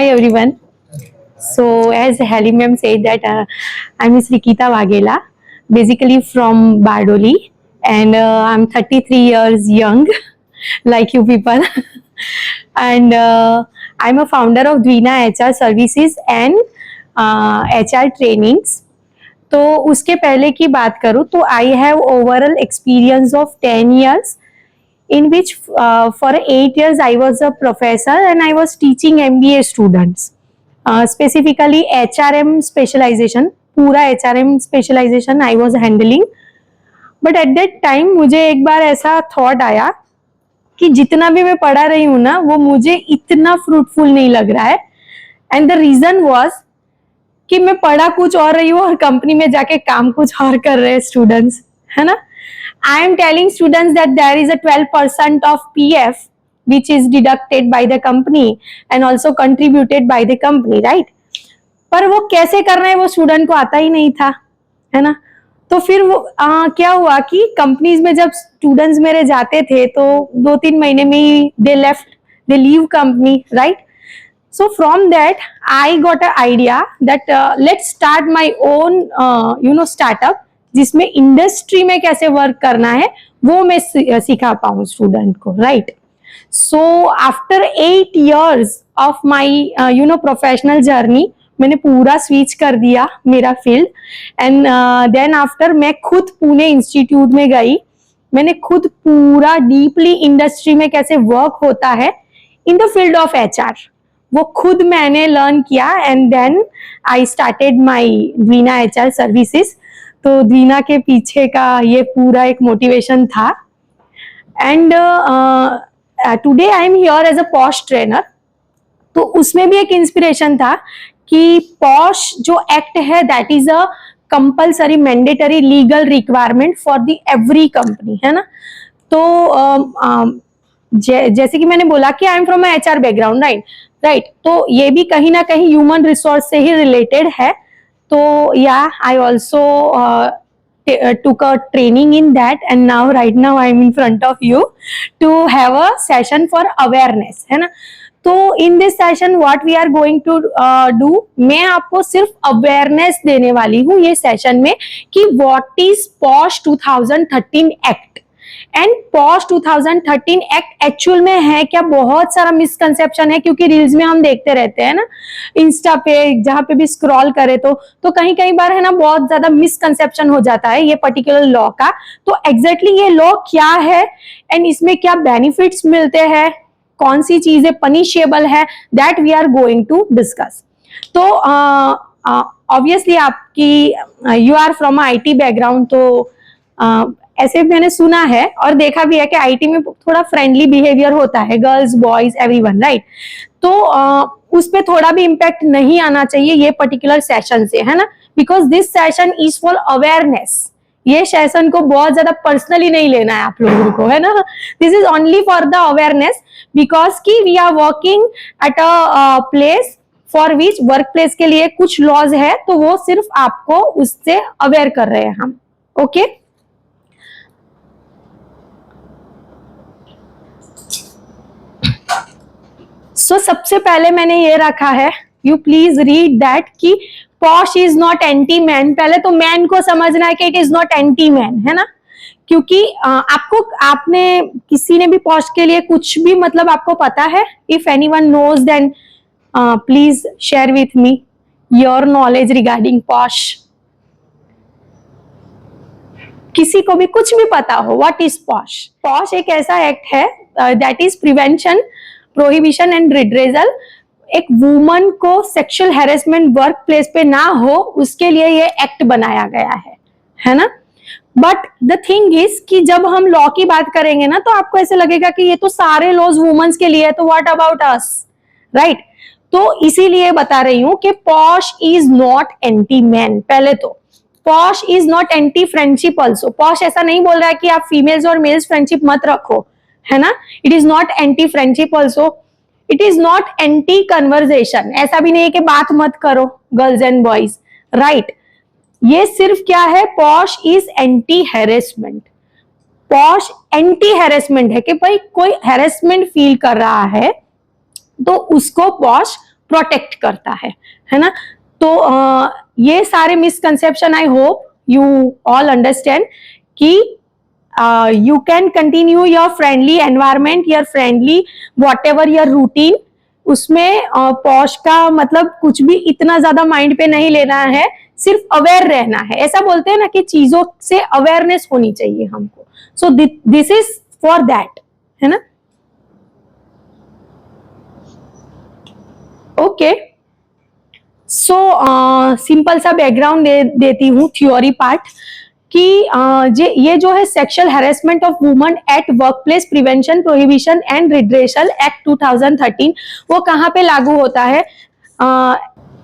Hi everyone. So as Halim ma'am said that I'm Miss Rikita Waghela, basically from Bardoli, and I'm 33 years young, like you people, and I'm a founder of Dvina HR Services and HR Trainings. तो उसके पहले की बात करूँ तो I have overall experience of 10 years in which for 8 years I was a professor and I was teaching MBA students. Specifically HRM specialization, पूरा HRM specialization I was handling. But at that time मुझे एक बार ऐसा thought आया कि जितना भी मैं पढ़ा रही हूँ ना वो मुझे इतना फ्रूटफुल नहीं लग रहा है. एंड द रीजन वाज कि मैं पढ़ा कुछ और रही हूँ और कंपनी में जाके काम कुछ और कर रहे हैं स्टूडेंट्स, है ना. I am telling students that there is a 12% of PF which is deducted by the company and also contributed by the company, right? पर वो कैसे करना है वो स्टूडेंट को आता ही नहीं था, है ना. तो फिर वो क्या हुआ कि कंपनीज में जब स्टूडेंट्स मेरे जाते थे तो 2-3 महीने में ही they leave company, right. So from that I got an idea that let's start my own startup जिसमें इंडस्ट्री में कैसे वर्क करना है वो मैं सिखा पाऊँ स्टूडेंट को, right. So after 8 years of my professional journey मैंने पूरा स्विच कर दिया मेरा फील्ड. एंड देन आफ्टर मैं खुद पुणे इंस्टीट्यूट में गई. मैंने खुद पूरा डीपली इंडस्ट्री में कैसे वर्क होता है in the field of HR वो खुद मैंने लर्न किया. And then I started my Dwina HR services. तो द्वीना के पीछे का ये पूरा एक मोटिवेशन था. And today I am here as a POSH trainer. तो उसमें भी एक इंस्पिरेशन था कि पॉश जो एक्ट है that is a compulsory mandatory legal requirement for the every company, है ना. तो जैसे कि मैंने बोला कि I am from HR background, right. तो ये भी कहीं ना कहीं ह्यूमन रिसोर्स से ही रिलेटेड है. तो या I also took a training in that and now right now I am in front of you to have a session for awareness, है ना. तो in this session what we are going to do, मैं आपको सिर्फ awareness देने वाली हूँ ये सेशन में कि what is POSH 2013 act and posh 2013 act actual में है क्या. बहुत सारा मिसकंसेप्शन है क्योंकि रील्स में हम देखते रहते हैं ना, इंस्टा पे जहां पे भी स्क्रॉल करे तो कहीं कहीं बार है ना बहुत ज्यादा मिसकंसेप्शन हो जाता है ये पर्टिकुलर लॉ का. तो एग्जैक्टली ये लॉ क्या है एंड इसमें क्या बेनिफिट्स मिलते हैं, कौन सी चीजें पनिशेबल है, that we are going to discuss. तो ऑब्वियसली आपकी you are from IT background. तो ऐसे मैंने सुना है और देखा भी है कि IT में थोड़ा फ्रेंडली बिहेवियर होता है, गर्ल्स बॉयज एवरीवन, राइट. तो उस पे थोड़ा भी इम्पैक्ट नहीं आना चाहिए ये पर्टिकुलर सेशन से, है ना. Because this session is for awareness. ये सेशन को बहुत ज्यादा पर्सनली नहीं लेना है आप लोगों को, है ना. This is only for the awareness because की we are working at a place for which work place के लिए कुछ लॉज है तो वो सिर्फ आपको उससे अवेयर कर रहे हैं हम, ओके. सो सबसे पहले मैंने ये रखा है, यू प्लीज रीड दैट कि posh is not anti man. पहले तो मैन को समझना है कि it is not anti man, है ना. क्योंकि आपने किसी ने भी पॉश के लिए कुछ भी मतलब आपको पता है. If anyone knows then please share with me your knowledge regarding POSH. किसी को भी कुछ भी पता हो व्हाट इज पॉश. पॉश एक ऐसा एक्ट है that is prevention, prohibition and redressal. एक वुमन को सेक्सुअल हैरेसमेंट वर्क प्लेस पे ना हो उसके लिए ये एक्ट बनाया गया है ना. बट द थिंग इज कि जब हम लॉ की बात करेंगे ना तो आपको ऐसे लगेगा कि ये तो सारे लॉज वुमेन्स के लिए है तो व्हाट अबाउट अस, राइट. तो इसीलिए बता रही हूं कि posh is not anti man. पहले तो posh is not anti friendship also. Posh ऐसा नहीं बोल रहा है कि आप फीमेल्स और मेल्स फ्रेंडशिप मत रखो, है ना. It is not anti friendship also. It is not anti conversation. ऐसा भी नहीं है कि बात मत करो गर्ल्स एंड बॉयज, राइट. ये सिर्फ क्या है, posh is anti harassment. Posh anti harassment है कि भाई कोई हैरेसमेंट फील कर रहा है तो उसको पॉश प्रोटेक्ट करता है ना। तो ये सारे misconception I hope you all understand कि you can continue your friendly environment, your friendly whatever your routine, उसमें पॉश का मतलब कुछ भी इतना ज्यादा माइंड पे नहीं लेना है, सिर्फ अवेयर रहना है। ऐसा बोलते हैं ना कि चीजों से अवेयरनेस होनी चाहिए हमको। So this is for that, है ना। ओके, सो सिंपल सा बैकग्राउंड देती हूँ थ्योरी पार्ट कि ये जो है sexual harassment of woman at workplace prevention prohibition and redressal act 2013 वो कहाँ पे लागू होता है?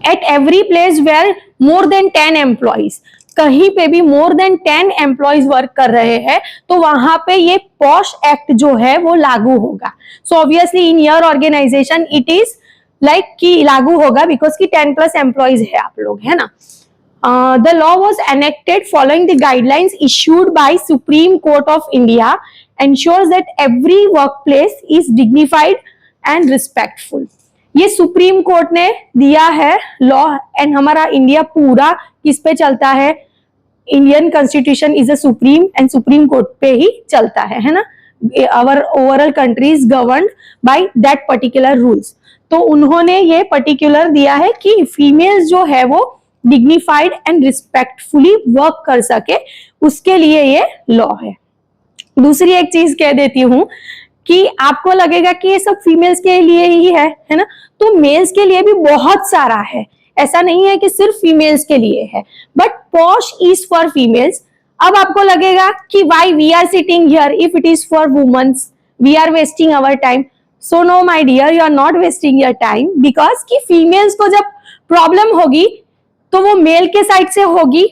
At every place where more than 10 employees, कहीं पे भी मोर देन 10 एम्प्लॉइज वर्क कर रहे हैं तो वहां पे ये पॉश एक्ट जो है वो लागू होगा। So obviously in your organization it is like कि लागू होगा बिकॉज की 10+ एम्प्लॉइज है आप लोग, है ना। The law was enacted following the guidelines issued by Supreme Court of India, ensures that every workplace is dignified and respectful. ये सुप्रीम कोर्ट ने दिया है लॉ, एंड हमारा इंडिया पूरा किस पे चलता है? Indian constitution is a supreme and supreme court पे ही चलता है ना। Our overall country is governed by that particular rules. तो उन्होंने ये पर्टिकुलर दिया है कि फीमेल्स जो है वो डिग्निफाइड एंड रिस्पेक्टफुली वर्क कर सके, उसके लिए ये लॉ है। दूसरी एक चीज कह देती हूं कि आपको लगेगा कि ये सब फीमेल्स के लिए ही है ना, तो मेल्स के लिए भी बहुत सारा है। ऐसा नहीं है कि सिर्फ फीमेल्स के लिए है, but POSH is for females. अब आपको लगेगा कि why we are sitting here if it is for womens, we are wasting our time. So no my dear, you are not wasting your time, because कि females को जब problem होगी तो वो मेल के साइड से होगी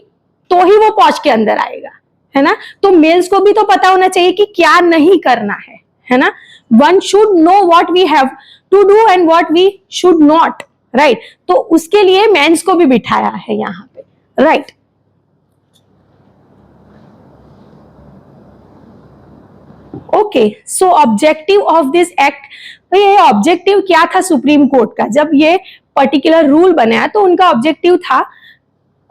तो ही वो पॉश के अंदर आएगा, है ना। तो मेल्स को भी तो पता होना चाहिए कि क्या नहीं करना है ना। One should know what we have to do and what we should not, right. तो उसके लिए मेंस को भी बिठाया है यहाँ पे, right. Okay, so objective of this act, तो ये ऑब्जेक्टिव क्या था सुप्रीम कोर्ट का जब ये पर्टिकुलर रूल बनाया? तो उनका ऑब्जेक्टिव था,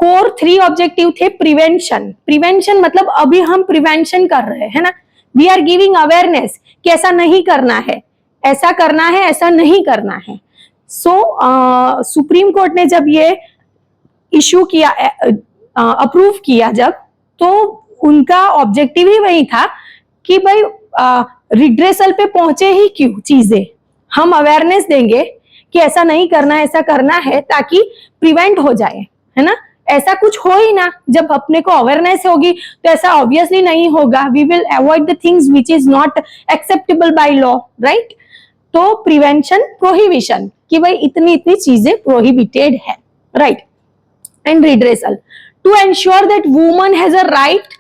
कोर 3 ऑब्जेक्टिव थे। प्रिवेंशन मतलब अभी हम प्रिवेंशन कर रहे हैं ना, वी आर गिविंग अवेयरनेस कि ऐसा नहीं करना है, ऐसा करना है, ऐसा नहीं करना है। सो सुप्रीम कोर्ट ने जब ये इशू किया, अप्रूव किया जब, तो उनका ऑब्जेक्टिव ही वही था कि भाई रिड्रेसल पे पहुंचे ही क्यों चीजें, हम अवेयरनेस देंगे कि ऐसा नहीं करना, ऐसा करना है ताकि प्रिवेंट हो जाए, है ना। ऐसा कुछ हो ही ना, जब अपने को अवेयरनेस होगी तो ऐसा ऑब्वियसली नहीं होगा। We will avoid the things which is not acceptable by law, right. तो प्रिवेंशन, प्रोहिबिशन कि भाई इतनी इतनी चीजें प्रोहिबिटेड है, right. And redressal to ensure that woman has a right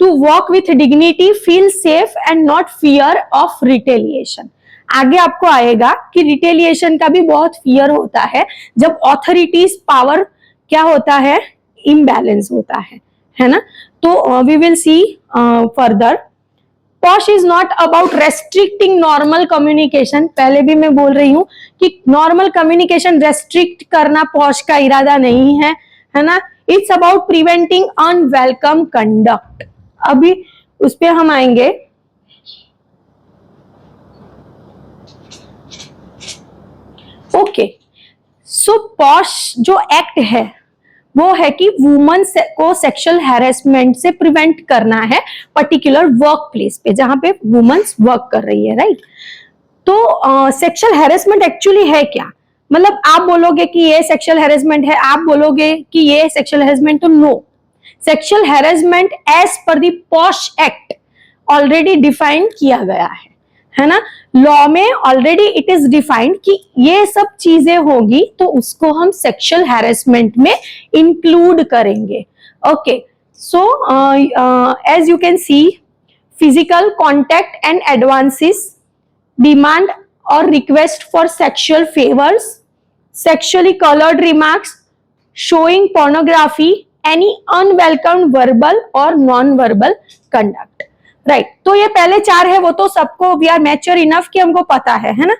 to walk with dignity, feel safe and not fear of retaliation. आगे आपको आएगा कि रिटेलिएशन का भी बहुत फियर होता है जब ऑथोरिटीज पावर क्या होता है, इम्बैलेंस होता है ना। तो we will see further. POSH is not about restricting normal communication, पहले भी मैं बोल रही हूं कि नॉर्मल कम्युनिकेशन रेस्ट्रिक्ट करना पॉश का इरादा नहीं है ना। It's about preventing unwelcome conduct. अभी उस पर हम आएंगे। ओके, सो पॉश जो एक्ट है वो है कि वुमन को सेक्सुअल हैरेसमेंट से प्रिवेंट करना है पर्टिकुलर वर्क प्लेस पे जहां पे वुमेन्स वर्क कर रही है, राइट। तो सेक्सुअल हैरेसमेंट एक्चुअली है क्या? मतलब आप बोलोगे कि ये सेक्सुअल हैरेसमेंट है, आप बोलोगे कि ये सेक्सुअल हैरेसमेंट, तो no. Sexual harassment as per the POSH act already define किया गया है ना। लॉ में ऑलरेडी इट इज डिफाइंड कि ये सब चीजें होगी तो उसको हम सेक्सुअल हैरेसमेंट में इंक्लूड करेंगे। Okay, so as you can see, physical contact and advances, demand or request for sexual favours, sexually coloured remarks, showing pornography, any unwelcome verbal or non verbal conduct, right. तो ये पहले 4 है, वो तो सबको we are mature enough कि हमको पता है ना,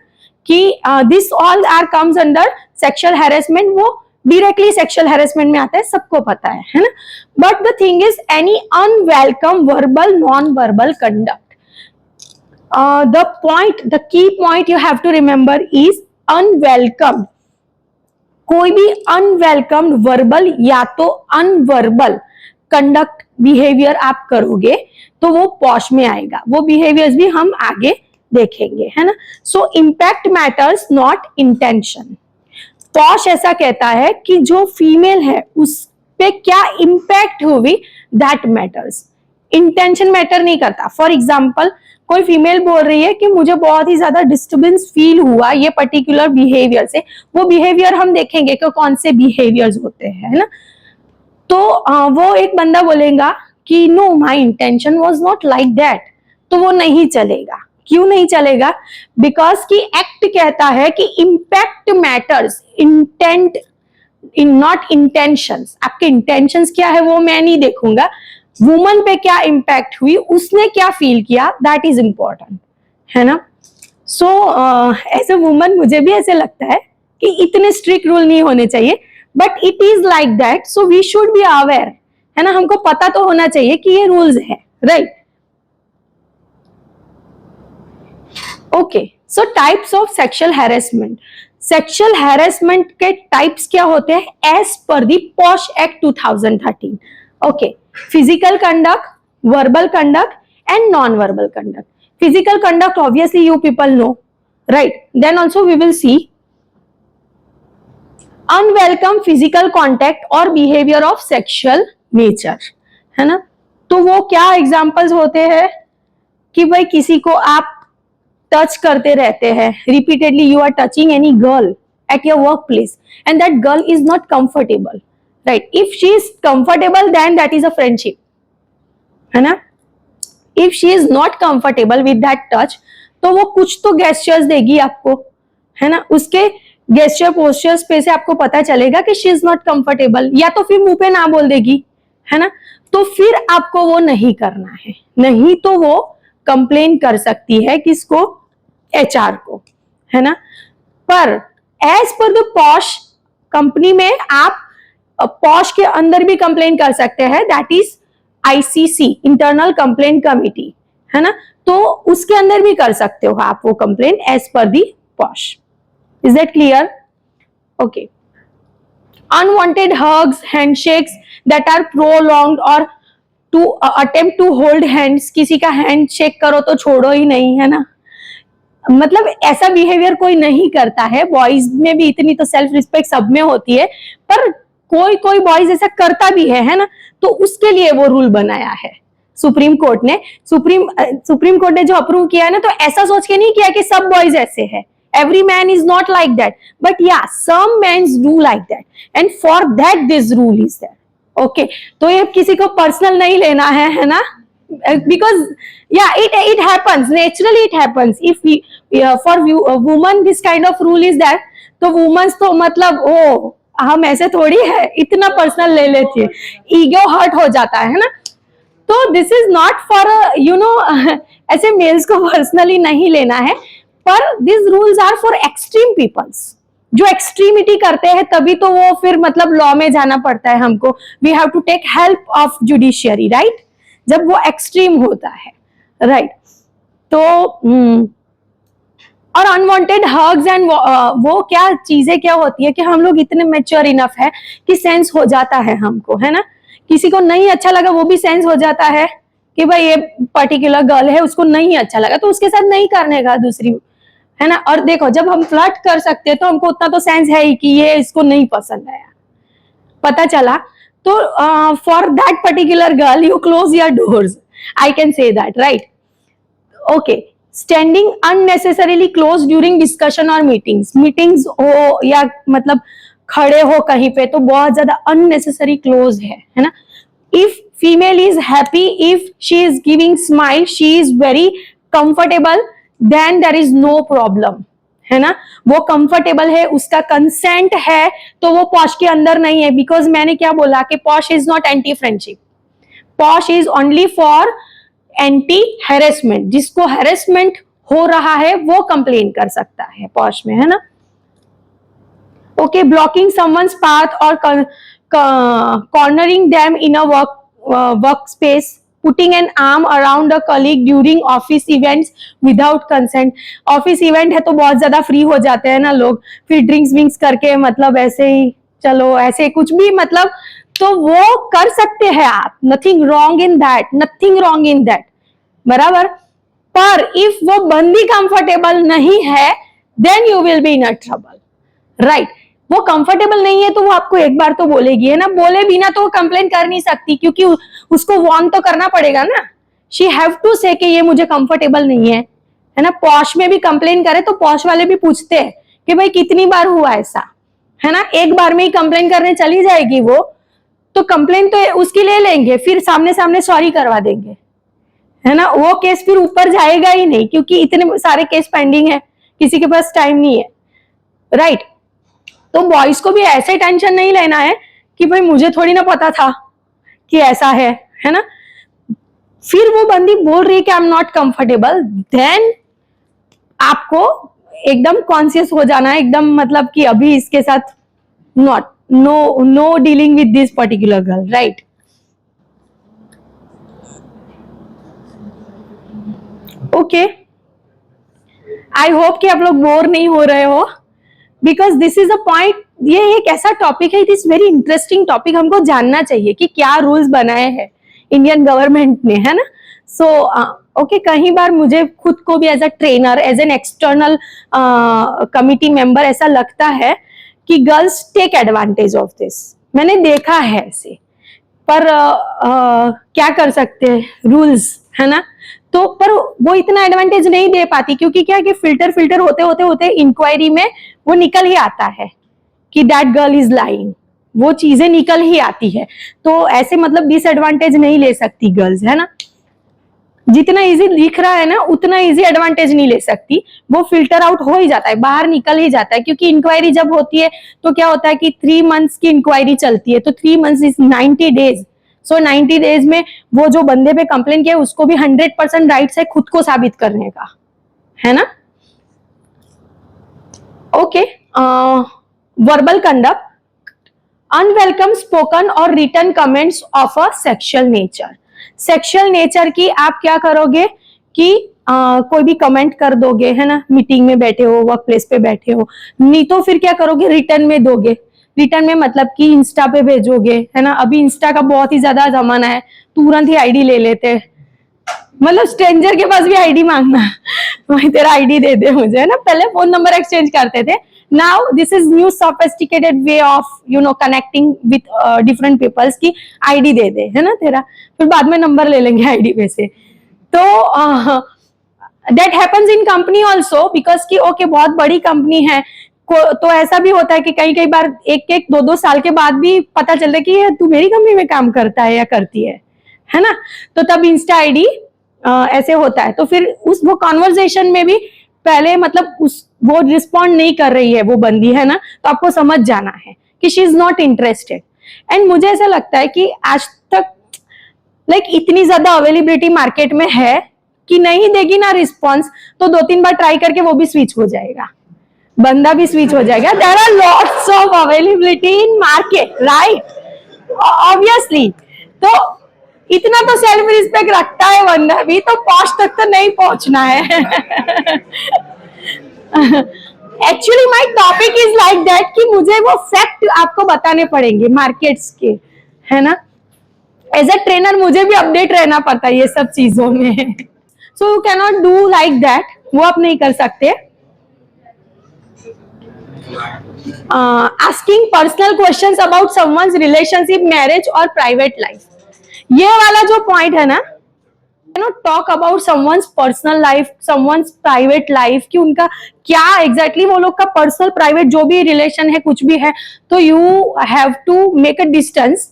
कि this all are comes under sexual harassment, वो डायरेक्टली सेक्सुअल हैरेसमेंट में आता है, सबको पता है ना. But the thing is any unwelcome verbal non verbal conduct, the key point you have to remember is unwelcome. कोई भी अनवेलकम वर्बल या तो अनवर्बल कंडक्ट बिहेवियर आप करोगे तो वो पॉश में आएगा. वो बिहेवियर्स भी हम आगे देखेंगे, है ना. सो impact matters not intention. Posh ऐसा कहता है कि जो फीमेल है उस पे क्या इम्पैक्ट हुई, दैट मैटर्स. इंटेंशन मैटर नहीं करता. फॉर एग्जाम्पल, कोई फीमेल बोल रही है कि मुझे बहुत ही ज्यादा डिस्टर्बेंस फील हुआ ये पर्टिकुलर बिहेवियर से, वो बिहेवियर हम देखेंगे कि कौन से बिहेवियर्स होते हैं, है ना. तो वो एक बंदा बोलेगा कि no my intention was not like that, तो वो नहीं चलेगा. क्यों नहीं चलेगा? बिकॉज कि एक्ट कहता है कि impact matters, intent in not intentions. आपके इंटेंशंस क्या है वो मैं नहीं देखूंगा, वुमन पे क्या इम्पैक्ट हुई, उसने क्या फील किया, दैट इज इंपॉर्टेंट, है ना. सो एज ए वुमन मुझे भी ऐसे लगता है कि इतने स्ट्रिक्ट रूल नहीं होने चाहिए, but it is like that, so we should be aware, है ना. हमको पता तो होना चाहिए कि ये रूल्स है, right. Okay, so types of sexual harassment. Sexual harassment के टाइप्स क्या होते हैं as per the POSH act 2013. Okay, physical conduct, verbal conduct and non-verbal conduct. Physical conduct obviously you people know, right? Then also we will see unwelcome physical contact or behavior of sexual nature, है ना. तो वो क्या examples होते हैं कि भाई किसी को आप टच करते रहते हैं, repeatedly you are touching any girl at your workplace and that girl is not comfortable, right? If she is comfortable then that is a friendship, है ना. If she is not comfortable with that touch तो वो कुछ तो gestures देगी आपको, है ना. उसके gesture postures पे से आपको पता चलेगा कि she is not comfortable, या तो फिर मुंह पे ना बोल देगी, है ना. तो फिर आपको वो नहीं करना है, नहीं तो वो कंप्लेन कर सकती है किसको, HR को, है ना. पर as per the posh company में आप पॉश के अंदर भी कंप्लेन कर सकते हैं, that is ICC, internal complaint committee, है ना. तो उसके अंदर भी कर सकते हो आप वो complain as per the POSH. Is that clear? Okay. Unwanted hugs, handshakes that are prolonged or to attempt to hold hands. किसी का हैंड शेक करो तो छोड़ो ही नहीं, है ना. मतलब ऐसा बिहेवियर कोई नहीं करता है. बॉयज में भी इतनी तो सेल्फ रिस्पेक्ट सब में होती है, पर कोई कोई बॉयज ऐसा करता भी है ना. तो उसके लिए वो रूल बनाया है सुप्रीम कोर्ट ने. सुप्रीम कोर्ट ने जो अप्रूव किया है ना, तो ऐसा सोच के नहीं किया कि सब बॉयज ऐसे है. Every man is not like that, but yeah some mens do like that and for that this rule is there. Okay, तो ये किसी को पर्सनल नहीं लेना है ना. Because yeah, it happens naturally. It happens if we for women this kind of rule is that, तो women तो मतलब ओ हम ऐसे थोड़ी है, इतना पर्सनल ले लेती है, ईगो हर्ट हो जाता है ना. तो this is not for you know ऐसे मेल्स को पर्सनली नहीं लेना है, पर this rules are for extreme peoples. जो एक्सट्रीमिटी करते हैं तभी तो वो फिर मतलब लॉ में जाना पड़ता है हमको. We have to take help of judiciary, right, जब वो एक्सट्रीम होता है, राइट. तो और अनवांटेड हग्स एंड वो क्या चीजें क्या होती है कि हम लोग इतने मैच्योर इनफ है कि सेंस हो जाता है हमको, है ना. किसी को नहीं अच्छा लगा वो भी सेंस हो जाता है कि भाई ये पर्टिकुलर गर्ल है, उसको नहीं अच्छा लगा तो उसके साथ नहीं करने का दूसरी, है ना. और देखो जब हम फ्लर्ट कर सकते हैं तो हमको उतना तो सेंस है ही कि ये इसको नहीं पसंद आया, पता चला. तो for that particular girl you close your doors, I can say that, right. Okay. Standing unnecessarily close during discussion और मीटिंग्स हो या मतलब खड़े हो कहीं पे तो बहुत ज्यादा अननेसेसरी क्लोज है ना. If female is happy, if she is giving smile, she is very comfortable, then there is no problem, है ना. वो कंफर्टेबल है, उसका कंसेंट है, तो वो पॉश के अंदर नहीं है. बिकॉज मैंने क्या बोला कि posh is not anti friendship, posh is only for anti harassment. जिसको हैरेसमेंट हो रहा है वो कंप्लेन कर सकता है पॉश में, है ना। ओके, ब्लॉकिंग समवन्स पाथ और cornering them in a work space, putting N arm around a colleague during office events without consent. Office event है तो बहुत ज्यादा फ्री हो जाते हैं ना लोग, फिर ड्रिंक्स विंक्स करके मतलब ऐसे ही चलो ऐसे कुछ भी मतलब, तो वो कर सकते हैं आप, nothing wrong in that, nothing wrong in that, बराबर। पर इफ वो बंदी कंफर्टेबल नहीं है then you will be in a trouble, right. वो कंफर्टेबल नहीं है तो वो आपको एक बार तो बोलेगी, है ना। बोले बिना तो वो कंप्लेन कर नहीं सकती, क्योंकि उसको वार्न तो करना पड़ेगा ना। शी हैव टू से कि ये मुझे कंफर्टेबल नहीं है ना। पॉश में भी कंप्लेन करे तो पॉश वाले भी पूछते हैं कि भाई कितनी बार हुआ ऐसा, है ना। एक बार में ही कंप्लेन करने चली जाएगी वो, तो कंप्लेन तो उसकी ले लेंगे, फिर सामने सामने सॉरी करवा देंगे, है ना। वो केस फिर ऊपर जाएगा ही नहीं, क्योंकि इतने सारे केस पेंडिंग है, किसी के पास टाइम नहीं है, राइट। तो बॉयज को भी ऐसे टेंशन नहीं लेना है कि भाई मुझे थोड़ी ना पता था कि ऐसा है ना। फिर वो बंदी बोल रही है कि I am not comfortable, then आपको एकदम कॉन्शियस हो जाना है, एकदम मतलब कि अभी इसके साथ no dealing with this particular girl, right. Okay, I hope कि आप लोग बोर नहीं हो रहे हो, because this is a point, ये एक ऐसा टॉपिक है, it is very interesting topic, हमको जानना चाहिए कि क्या रूल्स बनाए हैं इंडियन गवर्नमेंट ने, है ना। सो ओके, कई बार मुझे खुद को भी as a trainer, as an external committee member ऐसा लगता है कि girls take advantage of this, मैंने देखा है ऐसे। पर क्या कर सकते हैं, रूल्स, है ना। तो पर वो इतना एडवांटेज नहीं दे पाती, क्योंकि क्या कि फिल्टर होते इंक्वायरी में वो निकल ही आता है कि दैट गर्ल इज लाइंग, वो चीजें निकल ही आती है। तो ऐसे मतलब डिसएडवांटेज नहीं ले सकती गर्ल्स, है ना। जितना इजी दिख रहा है ना उतना इजी एडवांटेज नहीं ले सकती, वो फिल्टर आउट हो ही जाता है, बाहर निकल ही जाता है। क्योंकि इंक्वायरी जब होती है तो क्या होता है कि 3 मंथ्स की इंक्वायरी चलती है, तो 3 months is 90 days. So 90 days में वो जो बंदे पे कंप्लेन किया उसको भी 100% राइट्स है खुद को साबित करने का, है ना। Okay, verbal conduct, unwelcome spoken or written comments of a sexual nature. Sexual nature की आप क्या करोगे कि कोई भी कमेंट कर दोगे, है ना, मीटिंग में बैठे हो, वर्क प्लेस पे बैठे हो, नहीं तो फिर क्या करोगे, रिटर्न में दोगे। रिटर्न में मतलब कि इंस्टा पे भेजोगे, है ना। अभी इंस्टा का बहुत ही ज्यादा जमाना है, तुरंत ही आईडी ले लेते हैं, मतलब स्ट्रेंजर के पास भी आईडी मांगना, वही तेरा आईडी दे दे मुझे, है ना। पहले फोन नंबर एक्सचेंज करते थे, now this is new sophisticated way of connecting with different peoples की आईडी दे दे, है ना तेरा, फिर बाद में नंबर ले लेंगे आईडी पे से। तो that happens in company also, because की ओके बहुत बड़ी कंपनी है, तो ऐसा भी होता है कि कई बार 1-2 साल के बाद भी पता चलता है कि तू मेरी कंपनी में काम करता है या करती है ना। तो तब इंस्टा आईडी ऐसे होता है, तो फिर उस वो कॉन्वर्जेशन में भी पहले मतलब वो रिस्पॉन्ड नहीं कर रही है वो बंदी, है ना, तो आपको समझ जाना है कि she is not interested. And मुझे ऐसा लगता है कि आज तक इतनी ज्यादा अवेलेबिलिटी मार्केट में है कि नहीं देगी ना रिस्पॉन्स, तो 2-3 बार ट्राई करके वो भी स्विच हो जाएगा, बंदा भी स्विच हो जाएगा। There are lots of availability in market, right, obviously. तो इतना तो सेल्फ रिस्पेक्ट रखता है बंदा भी, तो पॉश तक तो नहीं पहुंचना है। Actually my topic is like that कि मुझे वो फैक्ट आपको बताने पड़ेंगे मार्केट्स के, है ना। एज अ ट्रेनर मुझे भी अपडेट रहना पड़ता है ये सब चीजों में। सो you can not do like that, वो आप नहीं कर सकते। Asking personal questions about someone's relationship, marriage और प्राइवेट लाइफ, ये वाला जो पॉइंट है ना, talk about someone's personal life, someone's private life, कि उनका क्या एग्जैक्टली वो लोग का पर्सनल प्राइवेट जो भी रिलेशन है कुछ भी है, तो you have to make a distance.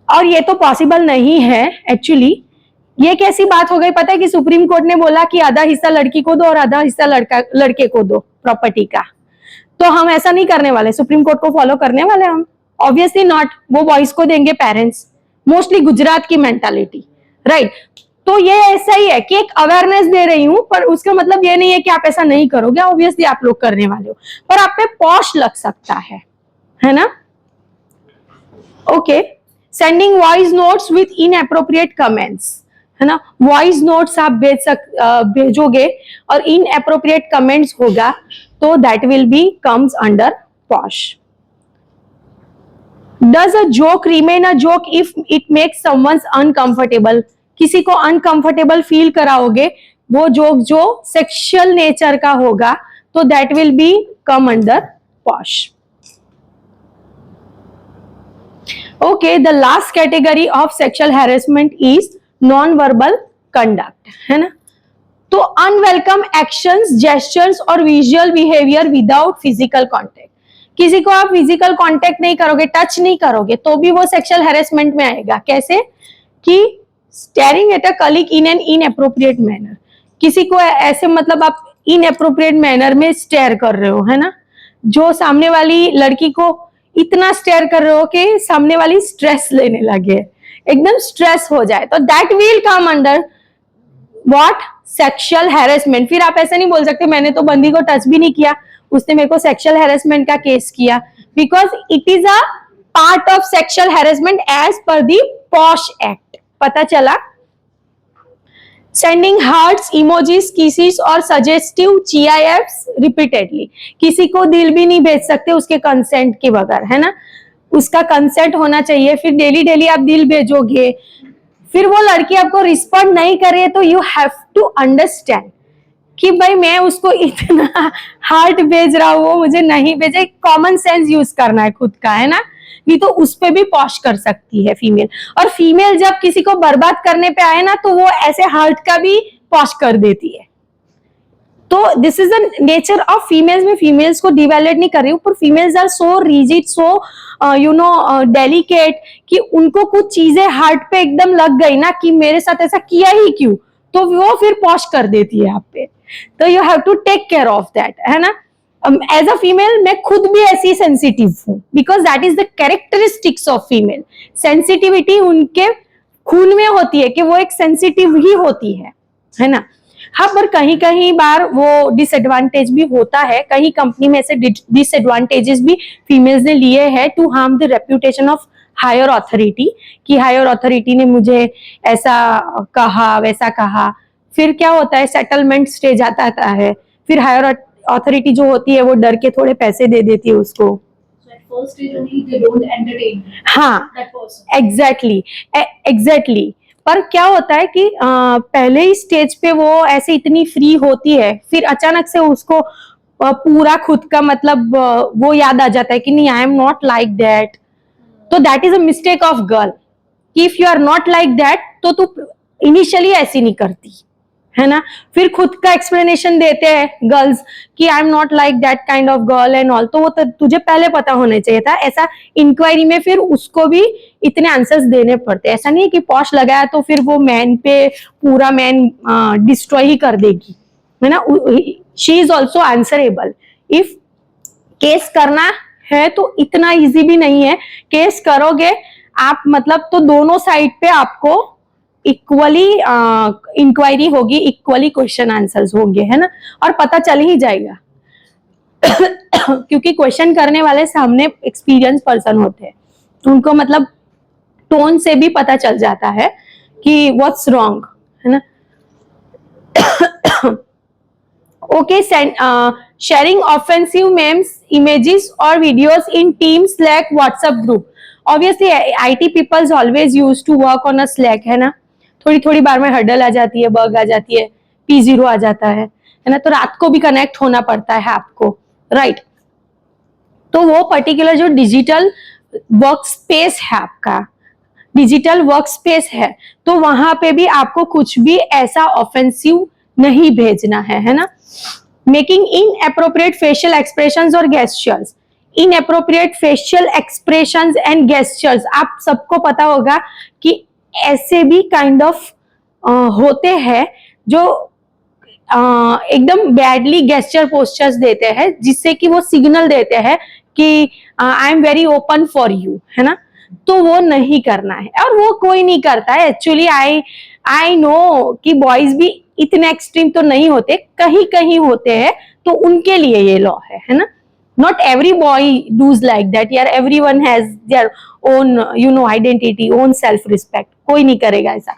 और ये तो पॉसिबल नहीं है एक्चुअली। ये कैसी बात हो गई पता है कि सुप्रीम कोर्ट ने बोला कि आधा हिस्सा लड़की को दो और आधा हिस्सा लड़के को दो प्रॉपर्टी का, तो हम ऐसा नहीं करने वाले, सुप्रीम कोर्ट को फॉलो करने वाले हम, ऑब्वियसली नॉट। वो बॉयज को देंगे पेरेंट्स, मोस्टली गुजरात की मेंटालिटी, राइट। तो ये ऐसा ही है कि एक अवेयरनेस दे रही हूं, पर उसका मतलब ये नहीं है कि आप ऐसा नहीं करोगे, ऑब्वियसली आप लोग करने वाले हो, पर आप पे पॉश लग सकता है ना। Okay, sending voice notes with inappropriate comments, है ना, वॉइस नोट्स आप भेजोगे और इनएप्रोप्रिएट कमेंट्स होगा तो that will be comes under posh. Does a joke remain a joke if it makes someone uncomfortable? किसी को अनकंफर्टेबल फील कराओगे, वो जोक जो सेक्सुअल नेचर का होगा तो that will be come under posh. Okay, the last category of sexual harassment is non verbal conduct, है ना। तो अनवेलकम एक्शंस, जेस्चर्स और visual behaviour without physical contact. किसी को आप फिजिकल कांटेक्ट नहीं करोगे, टच नहीं करोगे, तो भी वो सेक्सुअल हैरेसमेंट में आएगा। कैसे कि staring at a colleague in an inappropriate manner, किसी को ऐसे मतलब आप इनएप्रोप्रिएट मैनर में स्टेयर कर रहे हो, है ना, जो सामने वाली लड़की को इतना स्टेयर कर रहे हो कि सामने वाली स्ट्रेस लेने लगे, एकदम स्ट्रेस हो जाए, तो that will come under what, sexual harassment. फिर आप ऐसा नहीं बोल सकते मैंने तो बंदी को टच भी नहीं किया, उसने मेरे को सेक्सुअल हैरेसमेंट का केस किया, because it is a part of sexual harassment as per the POSH act. पता चला। सेंडिंग हार्ट्स, इमोजीज, किसेस और सजेस्टिव GIFs रिपीटेडली, किसी को दिल भी नहीं भेज सकते उसके कंसेंट के बगैर, है ना, उसका कंसेंट होना चाहिए। फिर डेली डेली आप दिल भेजोगे, फिर वो लड़की आपको रिस्पॉन्ड नहीं करे तो यू हैव टू अंडरस्टैंड कि भाई मैं उसको इतना हार्ट भेज रहा हूं, वो मुझे नहीं भेजे। कॉमन सेंस यूज करना है खुद का, है ना, नहीं तो उस पे भी पॉश कर सकती है फीमेल। और फीमेल जब किसी को बर्बाद करने पे आए ना तो वो ऐसे हार्ट का भी पॉश कर देती है। तो this is the nature of females. में फीमेल्स को डिवैल्यूएट नहीं कर रही हूँ, पर females are so rigid, so you know delicate कि उनको कुछ चीजें हार्ट पे एकदम लग गई ना कि मेरे साथ ऐसा किया ही क्यों, तो वो फिर पॉश कर देती है आप पे। तो you have to take care of that, है ना। एज अ फीमेल मैं खुद भी ऐसी सेंसिटिव हूँ, because that is the characteristics of female. Sensitivity उनके खून में होती है कि वो एक सेंसिटिव ही होती है ना। हाँ, पर कहीं कहीं बार वो डिसएडवांटेज भी होता है। कहीं कंपनी में ऐसे डिसएडवांटेजेस भी फीमेल्स ने लिए हैं to harm the reputation of higher authority, कि हायर अथॉरिटी ने मुझे ऐसा कहा वैसा कहा। फिर क्या होता है, सेटलमेंट स्टेज आता है, फिर हायर अथॉरिटी जो होती है वो डर के थोड़े पैसे दे देती है उसको। हाँ, एग्जैक्टली। पर क्या होता है कि पहले ही स्टेज पे वो ऐसे इतनी फ्री होती है, फिर अचानक से उसको पूरा खुद का मतलब वो याद आ जाता है कि नहीं, I am not like that. तो that is a mistake of girl. If you are not like that तो तू इनिशियली ऐसी नहीं करती, है ना। फिर खुद का एक्सप्लेनेशन देते हैं गर्ल्स कि I am not like that kind of girl and all. तो वो तुझे पहले पता होना चाहिए था। ऐसा इंक्वायरी में फिर उसको भी इतने आंसर्स देने पड़ते हैं। ऐसा नहीं है कि पॉश लगाया तो फिर वो मैन पे पूरा मैन डिस्ट्रॉय ही कर देगी, है ना। She is also answerable. If case करना है तो इतना इजी भी नहीं है। केस करोगे आप मतलब तो दोनों साइड पे आपको इक्वली इंक्वायरी होगी, इक्वली क्वेश्चन आंसर्स होंगे, है ना, और पता चल ही जाएगा क्योंकि क्वेश्चन करने वाले सामने एक्सपीरियंस पर्सन होते हैं, उनको मतलब टोन से भी पता चल जाता है कि व्हाट्स रॉन्ग, है ना। Okay, sharing offensive memes, images or videos in team Slack WhatsApp group. Obviously IT peoples always use to work on a Slack, है ना। थोड़ी थोड़ी बार में हर्डल आ जाती है, बग आ जाती है, P0 आ जाता है ना, तो रात को भी कनेक्ट होना पड़ता है आपको, राइट। तो वो पर्टिकुलर जो डिजिटल वर्क स्पेस है आपका, डिजिटल वर्क स्पेस है, तो वहां पे भी आपको कुछ भी ऐसा ऑफेंसिव नहीं भेजना है ना। मेकिंग इनएप्रोप्रिएट फेशियल एक्सप्रेशंस और gestures, inappropriate facial expressions and gestures, आप सबको पता होगा कि ऐसे भी काइंड ऑफ होते हैं जो एकदम बैडली गेस्चर पोस्चर्स देते हैं, जिससे कि वो सिग्नल देते हैं कि I am very open for you, है ना। तो वो नहीं करना है, और वो कोई नहीं करता है एक्चुअली। आई नो कि बॉयज भी इतने एक्सट्रीम तो नहीं होते, कहीं कहीं होते हैं, तो उनके लिए ये लॉ है ना. Not every boy does like that यार. Everyone has their own identity, own self respect. कोई नहीं करेगा ऐसा.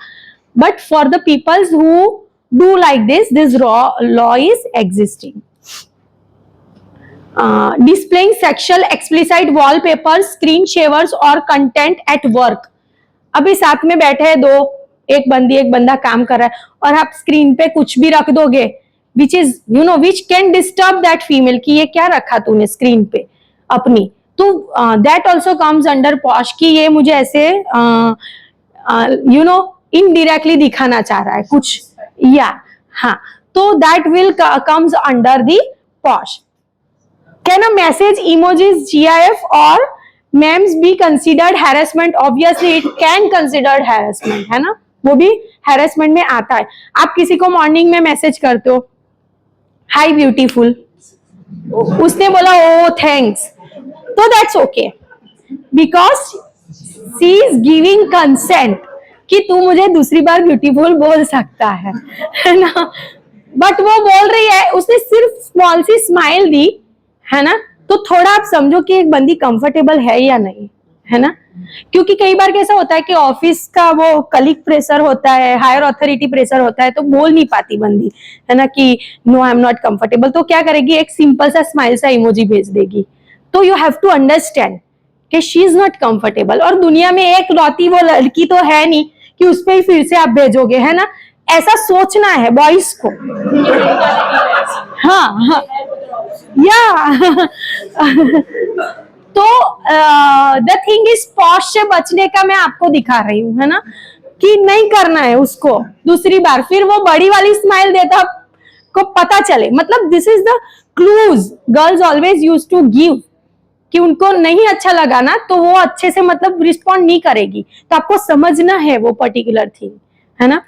But for the people who do like this law is existing. Displaying sexual explicit wallpapers, screen shavers or content at work. अभी साथ में बैठे हैं दो, एक बंदा काम कर रहा है और आप स्क्रीन पे कुछ भी रख दोगे which is which can disturb that female कि ये क्या रखा तूने स्क्रीन पे अपनी, तो that also comes under posh कि ये मुझे ऐसे indirectly दिखाना चाह रहा है कुछ, या हाँ, तो that will comes under the posh. Can a message emojis, GIF or memes be considered harassment? Obviously it can considered harassment, है ना, वो भी harassment में आता है. आप किसी को मॉर्निंग में मैसेज करते हो, हाई ब्यूटीफुल, उसने बोला ओ थैंक्स, तो that's okay because she is giving consent कि तू मुझे दूसरी बार ब्यूटीफुल बोल सकता है ना. बट वो बोल रही है, उसने सिर्फ स्मॉल सी स्माइल दी है ना, तो थोड़ा आप समझो कि एक बंदी कंफर्टेबल है या नहीं, है ना. क्योंकि कई बार कैसा होता है कि ऑफिस का वो कलीग प्रेशर होता है, हायर अथॉरिटी प्रेशर होता है, तो बोल नहीं पाती बंदी, है ना, कि no I am not comfortable, तो क्या करेगी, एक सिंपल सा स्माइल सा इमोजी भेज देगी. तो यू हैव टू अंडरस्टैंड कि शी इज नॉट कंफर्टेबल. और दुनिया में एक लौती वो लड़की तो है नहीं कि उस पर ही फिर से आप भेजोगे, है ना. ऐसा सोचना है बॉयज को. हाँ या तो द थिंग इज पॉश से बचने का मैं आपको दिखा रही हूँ, है ना, कि नहीं करना है उसको दूसरी बार, फिर वो बड़ी वाली स्माइल देता को पता चले. मतलब this is the clues girls always use to give, कि उनको नहीं अच्छा लगा ना तो वो अच्छे से मतलब रिस्पॉन्ड नहीं करेगी. तो आपको समझना है वो पर्टिकुलर थिंग, है ना.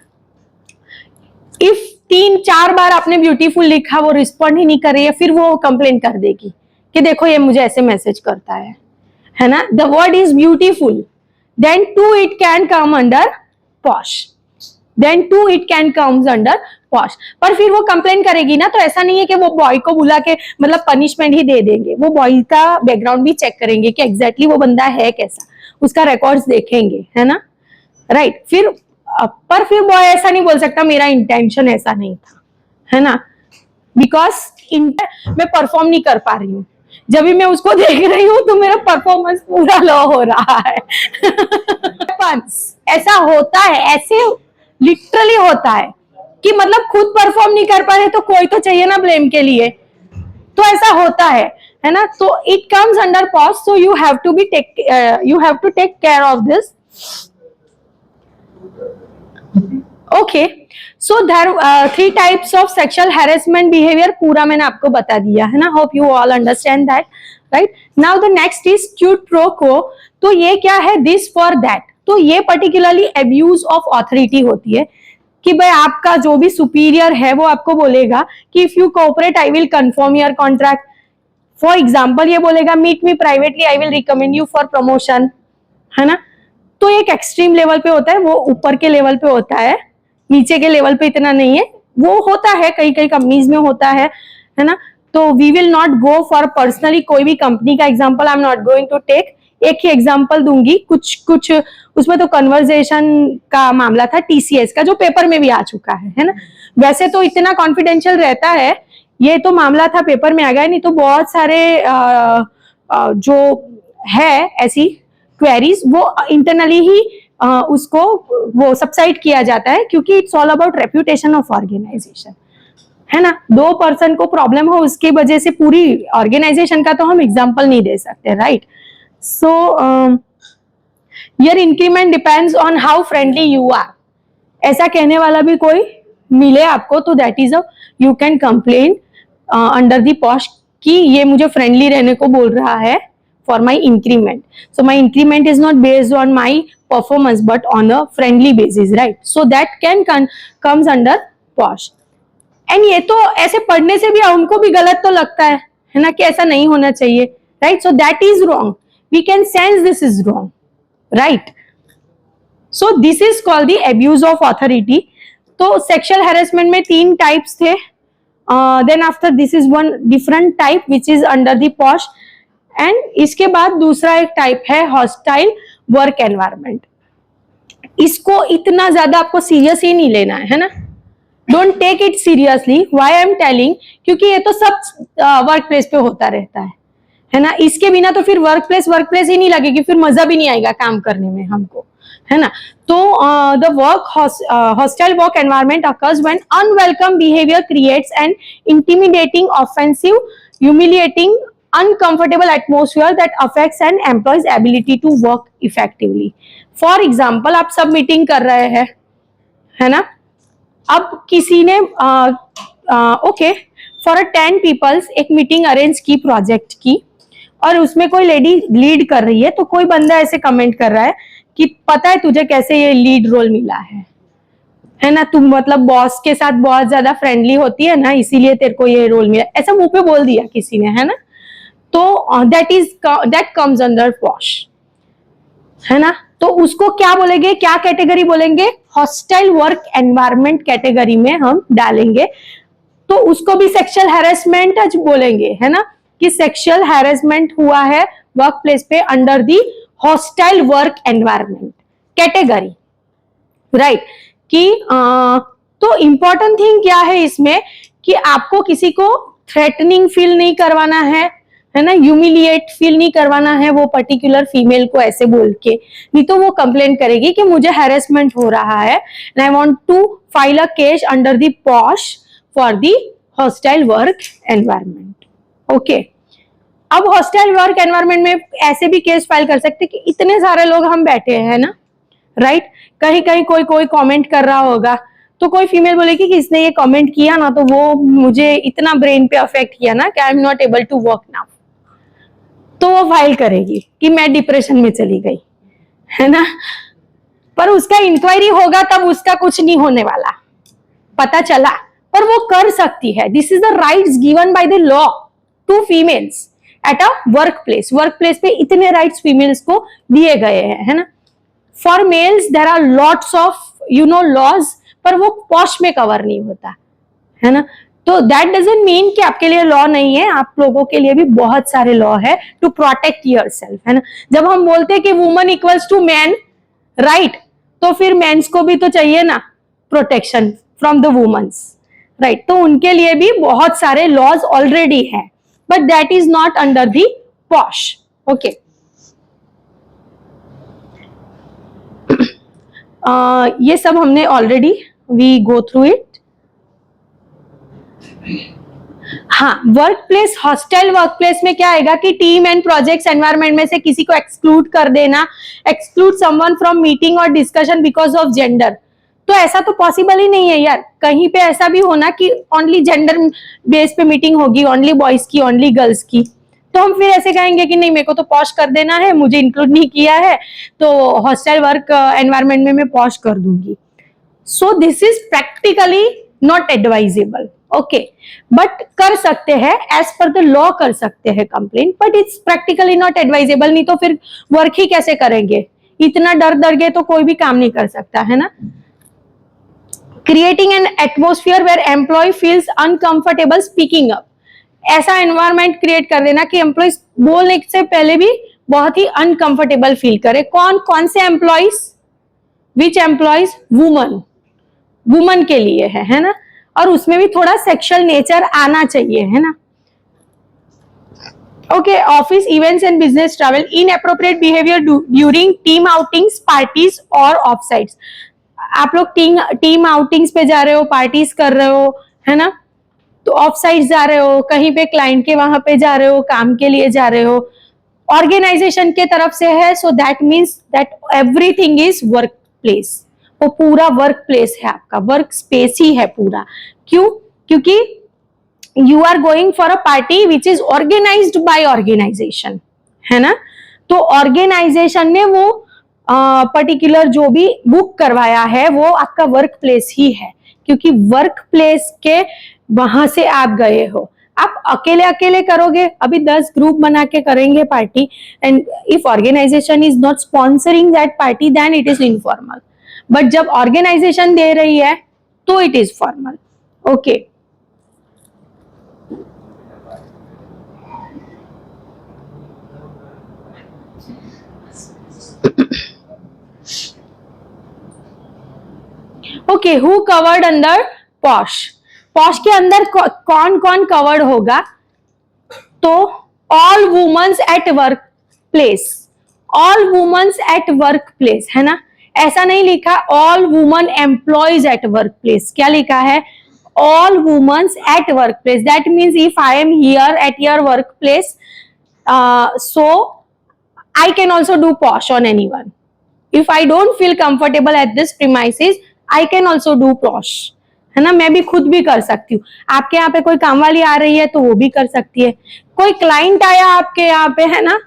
इफ 3-4 बार आपने ब्यूटीफुल लिखा, वो रिस्पॉन्ड ही नहीं कर रही है, फिर वो कंप्लेन कर देगी कि देखो ये मुझे ऐसे मैसेज करता है ना. The word is beautiful, then too it can come under POSH, पर फिर वो कंप्लेन करेगी ना, तो ऐसा नहीं है कि वो बॉय को बुला के मतलब पनिशमेंट ही दे देंगे. वो बॉय का बैकग्राउंड भी चेक करेंगे कि एग्जैक्टली वो बंदा है कैसा, उसका रिकॉर्ड्स देखेंगे, है ना, राइट. पर फिर बॉय ऐसा नहीं बोल सकता मेरा इंटेंशन ऐसा नहीं था, है ना, बिकॉज मैं परफॉर्म नहीं कर पा रही हूँ. जब भी मैं उसको देख रही हूँ तो मेरा परफॉर्मेंस पूरा लो हो रहा है. ऐसा होता है, ऐसे लिटरली होता है कि मतलब खुद परफॉर्म नहीं कर पा रहे तो कोई तो चाहिए ना ब्लेम के लिए, तो ऐसा होता है ना. तो it comes under POSH, so you have to take care of this. Okay, so there 3 types of sexual harassment behaviour पूरा मैंने आपको बता दिया है ना. Hope you all understand that, right. Now the next is quid pro quo. तो ये क्या है, दिस फॉर दैट. तो ये पर्टिकुलरली अब्यूज ऑफ ऑथोरिटी होती है कि भाई आपका जो भी सुपीरियर है वो आपको बोलेगा कि if you cooperate I will confirm your contract. For example ये बोलेगा meet me privately I will recommend you for promotion, है ना. तो एक एक्सट्रीम लेवल पे होता है, वो ऊपर के लेवल पे होता है, नीचे के लेवल पे इतना नहीं है. वो होता है कई कंपनीज में होता है ना. तो we will not go for personally कोई भी कंपनी का example I am not going to take. एक ही एग्जांपल दूंगी, कुछ उसमें तो कन्वर्सेशन का मामला था TCS का, जो पेपर में भी आ चुका है ना. वैसे तो इतना कॉन्फिडेंशियल रहता है, ये तो मामला था पेपर में आ गया, नहीं तो बहुत सारे जो है ऐसी क्वेरीज वो इंटरनली ही उसको वो सबसाइड किया जाता है, क्योंकि it's all about reputation of organization, है ना. 2 पर्सन को प्रॉब्लम हो उसकी वजह से पूरी ऑर्गेनाइजेशन का तो हम एग्जांपल नहीं दे सकते, right. So your increment depends on how friendly you are. ऐसा कहने वाला भी कोई मिले आपको तो that is you can complain under the POSH कि ये मुझे फ्रेंडली रहने को बोल रहा है for my increment. So my increment is not based on my performance but on a friendly basis, right? So that can comes under posh. And ये तो ऐसे पढ़ने से भी उनको भी गलत तो लगता है ना, कि ऐसा नहीं होना चाहिए, right? So that is wrong. We can sense this is wrong, right? So this is called the abuse of authority. तो सेक्सुअल हैरेसमेंट में 3 टाइप्स थे, then after this is one different type which is under the POSH, and इसके बाद दूसरा एक type है hostile work environment. इसको इतना ज्यादा आपको सीरियस ही नहीं लेना है ना, don't take it seriously. Why I am telling, क्योंकि ये तो सब वर्क प्लेस पे होता रहता है ना। इसके बिना तो फिर वर्क प्लेस ही नहीं लगेगी, फिर मजा भी नहीं आएगा काम करने में हमको, है ना। तो the hostile work environment occurs when unwelcome behavior creates an intimidating, offensive, humiliating, uncomfortable atmosphere that affects an employee's ability to work effectively. For example, आप सब मीटिंग कर रहे हैं, है ना। अब किसी ने ओके फॉर 10 पीपल्स एक मीटिंग अरेंज की प्रोजेक्ट की, और उसमें कोई लेडी लीड कर रही है, तो कोई बंदा ऐसे कमेंट कर रहा है कि पता है तुझे कैसे ये लीड रोल मिला है ना, तुम मतलब बॉस के साथ बहुत ज्यादा फ्रेंडली होती है ना, इसीलिए तेरे को ये रोल मिला, ऐसा मुंह पे बोल दिया किसी ने, है ना। तो दैट कम्स अंडर पॉश, है ना। तो उसको क्या बोलेंगे, क्या कैटेगरी बोलेंगे, हॉस्टाइल वर्क एनवायरनमेंट कैटेगरी में हम डालेंगे। तो उसको भी सेक्सुअल हैरेसमेंट आज बोलेंगे, है ना, कि सेक्सुअल हैरेसमेंट हुआ है वर्क प्लेस पे under the hostile work environment category, right. कि तो इंपॉर्टेंट थिंग क्या है इसमें, कि आपको किसी को थ्रेटनिंग फील नहीं करवाना है ना, ह्यूमिलिएट फील नहीं करवाना है वो पर्टिकुलर फीमेल को ऐसे बोल के, नहीं तो वो कंप्लेंट करेगी कि मुझे हैरेसमेंट हो रहा है and I want to file a case under the POSH for the hostile work environment. Okay, अब हॉस्टाइल वर्क एनवायरनमेंट में ऐसे भी केस फाइल कर सकते कि इतने सारे लोग हम बैठे हैं ना, राइट। कहीं कहीं कोई कमेंट कर रहा होगा, तो कोई फीमेल बोलेगी कि इसने ये कमेंट किया ना, तो वो मुझे इतना ब्रेन पे अफेक्ट किया ना कि I am not able to work now. तो वो फाइल करेगी कि मैं डिप्रेशन में चली गई, है ना। पर उसका इंक्वायरी होगा तब उसका कुछ नहीं होने वाला, पता चला, पर वो कर सकती है। This is the rights given by the law to females at a work place पे इतने राइट्स फीमेल्स को दिए गए हैं, है ना। For males there are lots of laws, पर वो पॉश में कवर नहीं होता, है ना। तो दैट डजंट मीन कि आपके लिए लॉ नहीं है, आप लोगों के लिए भी बहुत सारे लॉ है टू प्रोटेक्ट योरसेल्फ, है ना। जब हम बोलते हैं कि woman equals to man, right, तो फिर मेंस को भी तो चाहिए ना protection from the womens, right. तो उनके लिए भी बहुत सारे लॉज ऑलरेडी है, but that is not under the POSH. Okay, ये सब हमने already we go through it. हाँ, work place, hostile work place में क्या आएगा कि टीम एंड प्रोजेक्ट्स एनवायरनमेंट में से किसी को एक्सक्लूड कर देना, एक्सक्लूड समवन फ्रॉम मीटिंग और डिस्कशन बिकॉज ऑफ जेंडर। तो ऐसा तो पॉसिबल ही नहीं है यार, कहीं पे ऐसा भी होना कि ओनली जेंडर बेस पे मीटिंग होगी, ओनली बॉयज की, ओनली गर्ल्स की, तो हम फिर ऐसे कहेंगे कि नहीं मेरे को तो पॉश कर देना है, मुझे इंक्लूड नहीं किया है, तो हॉस्टाइल वर्क एनवायरनमेंट में मैं पॉश कर दूंगी। सो this is practically not advisable, okay, but कर सकते हैं एज पर द लॉ कर सकते हैं complaint, but it's practically not advisable. नहीं तो फिर वर्क ही कैसे करेंगे, इतना डर गए तो कोई भी काम नहीं कर सकता, है ना। Creating an atmosphere where employee feels uncomfortable speaking up, ऐसा एनवायरनमेंट क्रिएट कर देना कि एम्प्लॉयज बोलने से पहले भी बहुत ही अनकंफर्टेबल फील करे। कौन से एम्प्लॉयज, विच एम्प्लॉयज, वुमन के लिए है ना, और उसमें भी थोड़ा सेक्सुअल नेचर आना चाहिए, है ना। Okay, office events and business travel, inappropriate behaviour during team outings, parties और ऑफ साइट्स। आप लोग टीम आउटिंग्स पे जा रहे हो, पार्टीज कर रहे हो, है ना, तो ऑफ साइट जा रहे हो, कहीं पे क्लाइंट के वहां पे जा रहे हो, काम के लिए जा रहे हो, ऑर्गेनाइजेशन के तरफ से है, so that means that everything is work place, वो पूरा वर्क प्लेस है, आपका वर्क स्पेस ही है पूरा। क्यों? क्योंकि you are going for a party which is organised by organisation, है ना। तो ऑर्गेनाइजेशन ने वो पर्टिकुलर जो भी बुक करवाया है वो आपका वर्क प्लेस ही है, क्योंकि वर्क प्लेस के वहां से आप गए हो। आप अकेले करोगे, अभी 10 ग्रुप बना के करेंगे party, and if organisation is not sponsoring that party then it is informal. But जब ऑर्गेनाइजेशन दे रही है तो it is formal. Okay. Okay, who covered under POSH? POSH के अंदर कौन कौन कवर्ड होगा? तो all womens at workplace. All womens at workplace है ना, ऐसा नहीं लिखा all women employees at workplace. क्या लिखा है? All womens at work place. That means if I am here at your work place, so I can also do posh on anyone. If I don't feel comfortable at this premises, I can also do posh. है ना, मैं भी खुद भी कर सकती हूँ. आपके यहाँ पे कोई काम वाली आ रही है तो वो भी कर सकती है. कोई क्लाइंट आया आपके यहाँ पे है ना,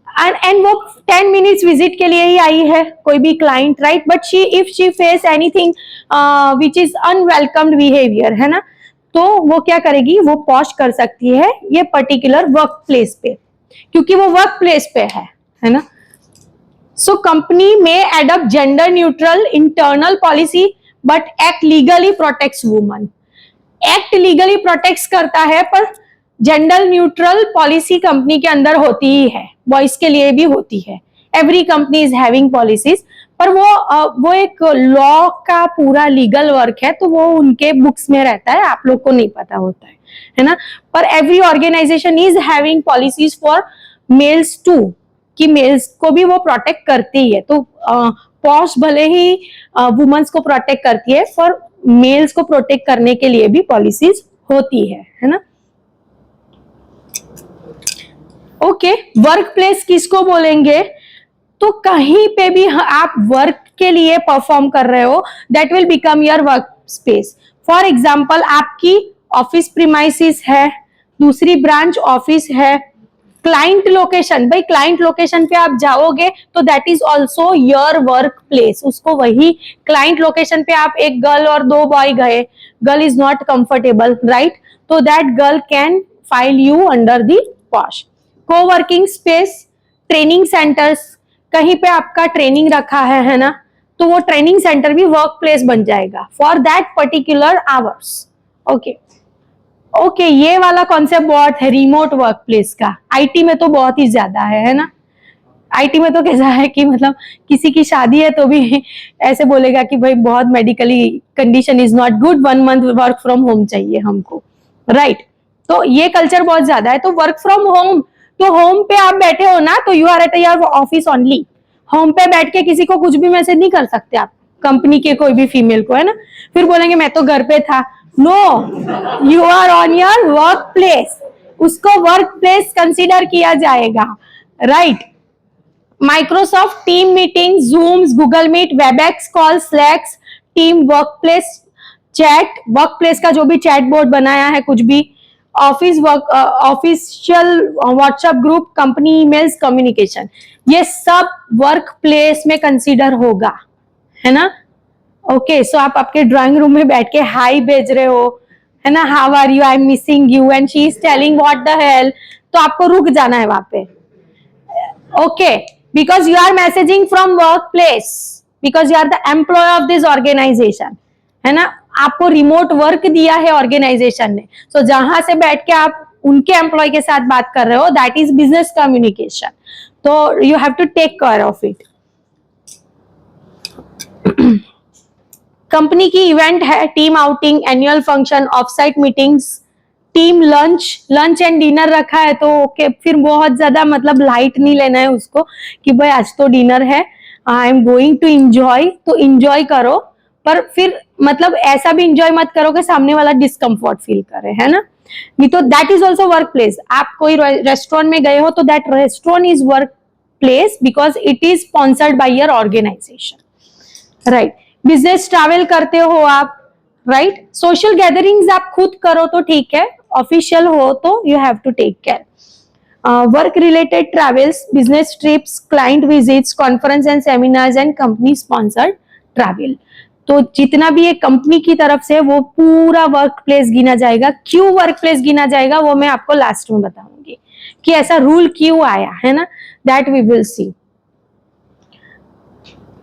एंड वो 10 मिनट्स विजिट के लिए ही आई है, कोई भी client, right, but if she face anything which is unwelcomed behaviour है ना, तो वो क्या करेगी? वो पॉश कर सकती है ये पर्टिकुलर वर्क प्लेस पे, क्योंकि वो वर्क प्लेस पे है ना. सो कंपनी में adopt gender neutral internal policy but act legally protects woman. Act legally protects करता है, पर जेंडर न्यूट्रल पॉलिसी कंपनी के अंदर होती ही है, बॉयज के लिए भी होती है. Every company is having policies, पर वो एक लॉ का पूरा लीगल वर्क है, तो वो उनके बुक्स में रहता है, आप लोग को नहीं पता होता है ना. पर every organisation is having policies for males too, कि मेल्स को भी वो प्रोटेक्ट करती है. तो पॉश भले ही वुमेन्स को प्रोटेक्ट करती है, पर मेल्स को प्रोटेक्ट करने के लिए भी पॉलिसीज होती है ना. ओके, वर्क प्लेस किसको बोलेंगे? तो कहीं पे भी आप वर्क के लिए परफॉर्म कर रहे हो, that will become your work space. For example, आपकी ऑफिस प्रीमाइसिस है, दूसरी ब्रांच ऑफिस है, क्लाइंट लोकेशन, भाई क्लाइंट लोकेशन पे आप जाओगे तो that is also your workplace. उसको वही क्लाइंट लोकेशन पे आप एक गर्ल और 2 बॉय गए, girl is not comfortable, right, तो that girl can file you under the POSH. Coworking space, training centres, कहीं पे आपका ट्रेनिंग रखा है ना, तो वो ट्रेनिंग सेंटर भी वर्क प्लेस बन जाएगा for that particular hours. Okay, ये वाला कॉन्सेप्ट बहुत है रिमोट वर्क प्लेस का. आईटी में तो बहुत ही ज्यादा है ना. आईटी में तो कैसा है कि मतलब किसी की शादी है तो भी ऐसे बोलेगा कि भाई बहुत medically condition is not good, 1 month work from home चाहिए हमको, राइट. तो ये कल्चर बहुत ज्यादा है. तो वर्क फ्रॉम होम, तो होम पे आप बैठे हो ना, तो you are at your office only. Home पे बैठ के किसी को कुछ भी मैसेज नहीं कर सकते आप, कंपनी के कोई भी फीमेल को, है ना. फिर बोलेंगे मैं तो घर पे था. No, you are on your workplace, उसको वर्क प्लेस कंसीडर किया जाएगा, right. Microsoft team meeting, Zooms, Google Meet, Webex call, Slacks, team workplace chat, work place का जो भी चैट बोर्ड बनाया है, कुछ भी, office work, official WhatsApp group, company emails, communication, ये सब वर्क प्लेस में कंसीडर होगा, है ना. ओके, सो आप आपके ड्राइंग रूम में बैठ के हाई भेज रहे हो, है ना, how are you, I am missing you, and she is telling what the hell, तो आपको रुक जाना है वहां पे. Okay, because you are messaging from workplace, because you are the employee of this organisation, है ना. आपको रिमोट वर्क दिया है ऑर्गेनाइजेशन ने, सो जहां से बैठ के आप उनके एम्प्लॉय के साथ बात कर रहे हो, दैट इज बिजनेस कम्युनिकेशन. तो you have to take care of it. Company की इवेंट है, team outing, annual function, offsite meetings, team lunch and dinner रखा है, तो ओके, फिर बहुत ज्यादा मतलब लाइट नहीं लेना है उसको कि भाई आज तो डिनर है, I am going to enjoy, तो इंजॉय करो, पर फिर मतलब ऐसा भी इंजॉय मत करो कि सामने वाला डिस्कम्फर्ट फील करे, है ना. नहीं तो that is also workplace. आप कोई रेस्टोरेंट में गए हो तो that restaurant is workplace because it is sponsored by your organisation, right. Business travel करते हो आप, राइट. सोशल गैदरिंग्स आप खुद करो तो ठीक है, ऑफिशियल हो तो you have to take care. Work related travels, business trips, client visits, conference and seminars and company sponsored travel, तो जितना भी एक कंपनी की तरफ से वो पूरा वर्क प्लेस गिना जाएगा. क्यों वर्क प्लेस गिना जाएगा वो मैं आपको लास्ट में बताऊंगी कि ऐसा रूल क्यों आया है ना, that we will see.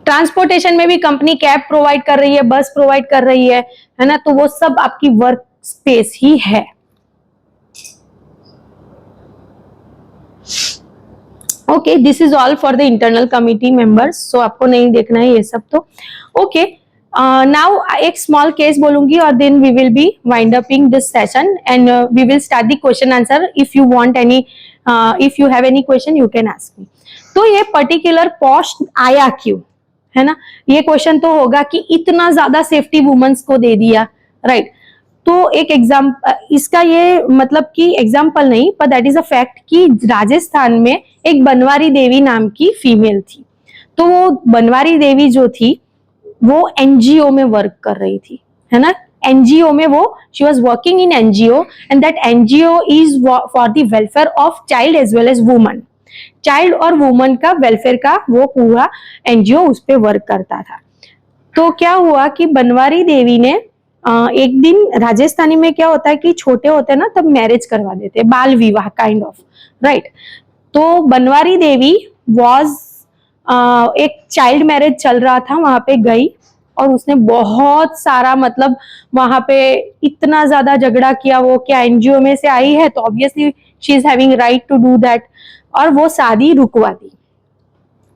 Transportation में भी कंपनी कैब प्रोवाइड कर रही है, बस प्रोवाइड कर रही है ना, तो वो सब आपकी वर्क स्पेस ही है। Okay, this is all for the internal committee members, so आपको नहीं देखना है ये सब तो। ओके, नाउ एक स्मॉल केस बोलूंगी और then we will be wind upping this session and we will start the question answer. If you want any, if you have any question you can ask me. तो ये particular post आया क्यों, है ना, ये question तो होगा कि इतना ज्यादा सेफ्टी वुमेन्स को दे दिया, राइट। तो एक इसका ये मतलब कि एग्जाम्पल नहीं, पर दैट इज अ फैक्ट कि राजस्थान में एक बनवारी देवी नाम की फीमेल थी। तो वो बनवारी देवी जो थी वो एनजीओ में वर्क कर रही थी, है ना। एनजीओ में वो she was working in NGO and that NGO is for the welfare of child as well as woman. Child और वुमन का वेलफेयर का वो पूरा एनजीओ उस पर वर्क करता था। तो क्या हुआ कि बनवारी देवी ने एक दिन, राजस्थानी में क्या होता है कि छोटे होते हैं ना तब मैरिज करवा देते हैं, बाल विवाह काइंड ऑफ, राइट। तो बनवारी देवी वॉज, एक चाइल्ड मैरिज चल रहा था, वहां पे गई और उसने बहुत सारा मतलब वहां पे इतना ज्यादा झगड़ा किया। वो क्या एनजीओ में से आई है तो obviously she is having right to do that, और वो शादी रुकवा दी।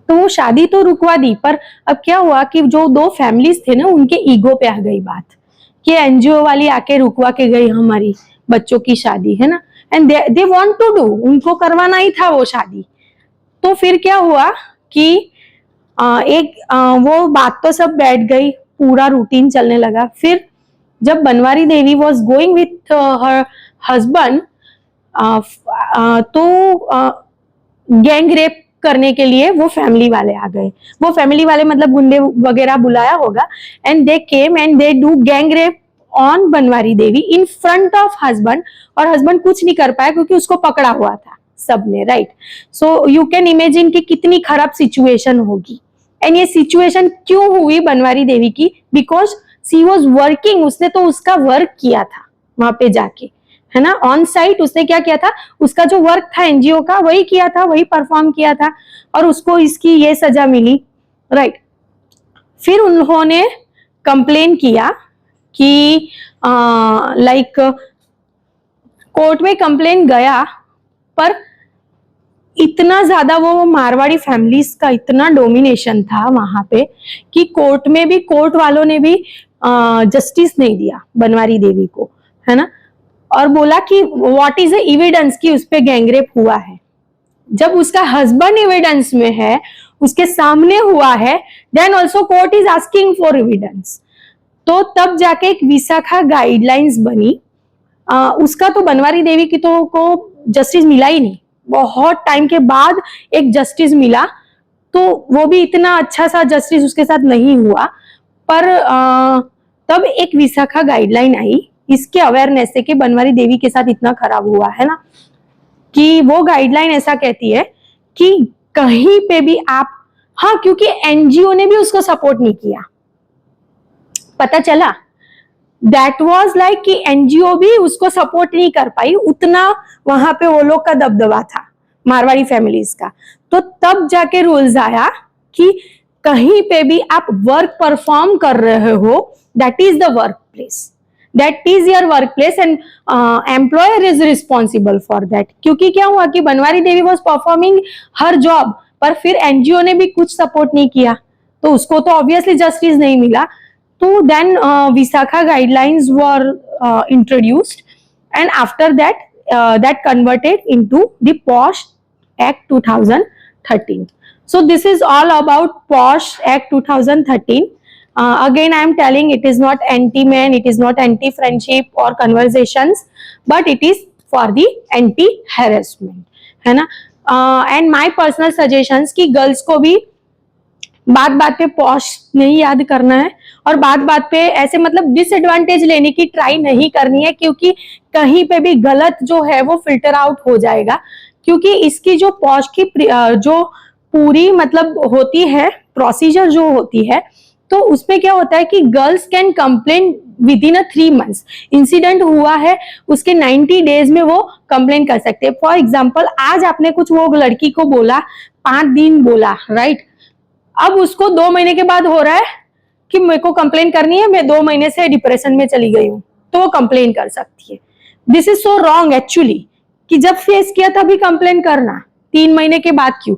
तो वो शादी तो रुकवा दी, पर अब क्या हुआ कि जो दो फैमिलीज थे ना उनके ईगो पे आ गई बात कि एनजीओ वाली आके रुकवा के गई हमारी बच्चों की शादी, है ना, and they want to do, उनको करवाना ही था वो शादी। तो फिर क्या हुआ कि वो बात तो सब बैठ गई, पूरा रूटीन चलने लगा। फिर जब Bhanwari Devi was going with her husband, तो गैंग रेप करने के लिए वो फैमिली वाले आ गए। वो फैमिली वाले मतलब गुंडे वगैरह बुलाया होगा, and they came and they do gang rape on Banwari Devi in front of husband. और हस्बैंड कुछ नहीं कर पाया क्योंकि उसको पकड़ा हुआ था सबने, right. So you can imagine कि कितनी खराब सिचुएशन होगी। एंड ये सिचुएशन क्यों हुई बनवारी देवी की, बिकॉज शी वॉज वर्किंग, उसने तो उसका वर्क किया था वहां पे जाके, है ना, ऑन साइट उसने क्या किया था, उसका जो वर्क था एनजीओ का वही किया था, वही परफॉर्म किया था, और उसको इसकी ये सजा मिली, राइट। फिर उन्होंने कंप्लेन किया कि लाइक कोर्ट में कंप्लेन गया, पर इतना ज्यादा वो मारवाड़ी फैमिलीज का इतना डोमिनेशन था वहां पे कि कोर्ट में भी, कोर्ट वालों ने भी जस्टिस नहीं दिया बनवारी देवी को, है ना, और बोला कि व्हाट इज द एविडेंस कि उस पे गैंगरेप हुआ है। जब उसका हस्बैंड एविडेंस में है, उसके सामने हुआ है, then also court is asking for evidence. तो तब जाके एक विशाखा गाइडलाइंस बनी। उसका तो बनवारी देवी की तो को जस्टिस मिला ही नहीं, बहुत टाइम के बाद एक जस्टिस मिला, तो वो भी इतना अच्छा सा जस्टिस उसके साथ नहीं हुआ। पर तब एक विशाखा गाइडलाइन आई इसके अवेयरनेस से कि बनवारी देवी के साथ इतना खराब हुआ है ना, कि वो गाइडलाइन ऐसा कहती है कि कहीं पे भी आप, हाँ, क्योंकि एनजीओ ने भी उसको सपोर्ट नहीं किया, पता चला दैट वाज लाइक कि एनजीओ भी उसको सपोर्ट नहीं कर पाई उतना, वहां पे वो लोग का दबदबा था मारवाड़ी फैमिलीज का। तो तब जाके रूल्स आया कि कहीं पे भी आप वर्क परफॉर्म कर रहे हो, that is the work place, that is your work place and employer is responsible for that. क्योंकि क्या हुआ कि Banwari Devi was performing her job, पर फिर एनजीओ ने भी कुछ सपोर्ट नहीं किया, तो उसको तो ऑब्वियसली जस्टिस नहीं मिला। तो then Visakha guidelines were introduced, and after that that converted into the POSH Act 2013. So this is all about POSH Act 2013. Again I am telling, it is not anti-man, it is not anti-friendship or conversations, but it is for the anti-harassment, है ना। And my personal suggestions कि girls को भी बात बात पे posh नहीं याद करना है, और बात बात पे ऐसे मतलब डिसएडवांटेज लेने की ट्राई नहीं करनी है, क्योंकि कहीं पे भी गलत जो है वो फिल्टर आउट हो जाएगा। क्योंकि इसकी जो पॉश की जो पूरी मतलब होती है प्रोसीजर जो होती है, तो उसमें क्या होता है कि girls can complain with in 3 months। Incident हुआ है उसके 90 days में वो कंप्लेन कर सकते हैं। फॉर एग्जाम्पल आज आपने कुछ वो लड़की को बोला, 5 दिन बोला, राइट, अब उसको 2 महीने के बाद हो रहा है कि मेरे को कंप्लेन करनी है, मैं 2 महीने से डिप्रेशन में चली गई हूँ, तो वो कंप्लेन कर सकती है। This is so wrong actually, कि जब फेस किया तभी कंप्लेन करना, 3 महीने के बाद क्यों?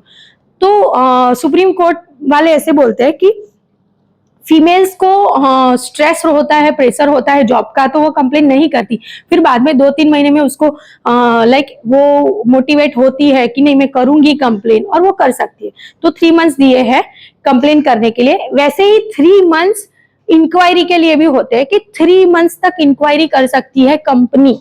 तो सुप्रीम कोर्ट वाले ऐसे बोलते हैं कि फीमेल्स को स्ट्रेस होता है, प्रेशर होता है जॉब का, तो वो कंप्लेन नहीं करती, फिर बाद में 2-3 महीने में उसको लाइक वो मोटिवेट होती है कि नहीं मैं करूंगी कंप्लेन, और वो कर सकती है। तो 3 मंथ्स दिए हैं कंप्लेन करने के लिए। वैसे ही 3 मंथ्स इंक्वायरी के लिए भी होते हैं, कि 3 मंथ्स तक इंक्वायरी कर सकती है कंपनी,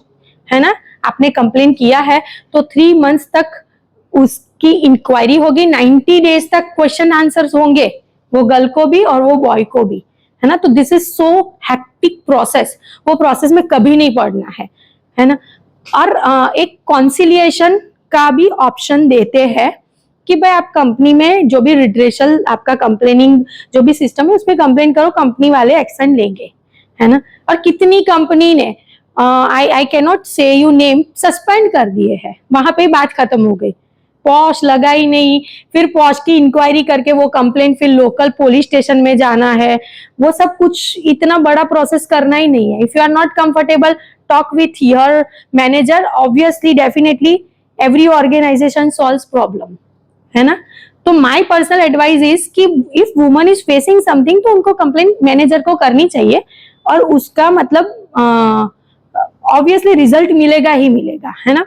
है ना। आपने कंप्लेन किया है तो 3 मंथ्स तक उसकी इंक्वायरी होगी, 90 डेज तक क्वेश्चन आंसर्स होंगे, वो गर्ल को भी और वो बॉय को भी, है ना। तो this is so hectic process, वो प्रोसेस में कभी नहीं पढ़ना है ना। और एक कॉन्सिलिएशन का भी ऑप्शन देते हैं कि भाई आप कंपनी में जो भी रिड्रेशल आपका कंप्लेनिंग जो भी सिस्टम है उस पर कंप्लेन करो, कंपनी वाले एक्शन लेंगे, है ना। और कितनी कंपनी ने आई कैन नॉट से यू नेम सस्पेंड कर दिए हैं, वहां पे बात खत्म हो गई, पॉश लगा ही नहीं, फिर पॉश की इंक्वायरी करके वो कंप्लेंट फिर लोकल पुलिस स्टेशन में जाना है, वो सब कुछ इतना बड़ा प्रोसेस करना ही नहीं है। If you are not comfortable, talk with your manager, obviously definitely every organisation solves problem, है ना। तो माय पर्सनल एडवाइस इज कि if woman is facing something तो उनको कंप्लेंट मैनेजर को करनी चाहिए, और उसका मतलब ऑब्वियसली रिजल्ट मिलेगा ही मिलेगा, है ना।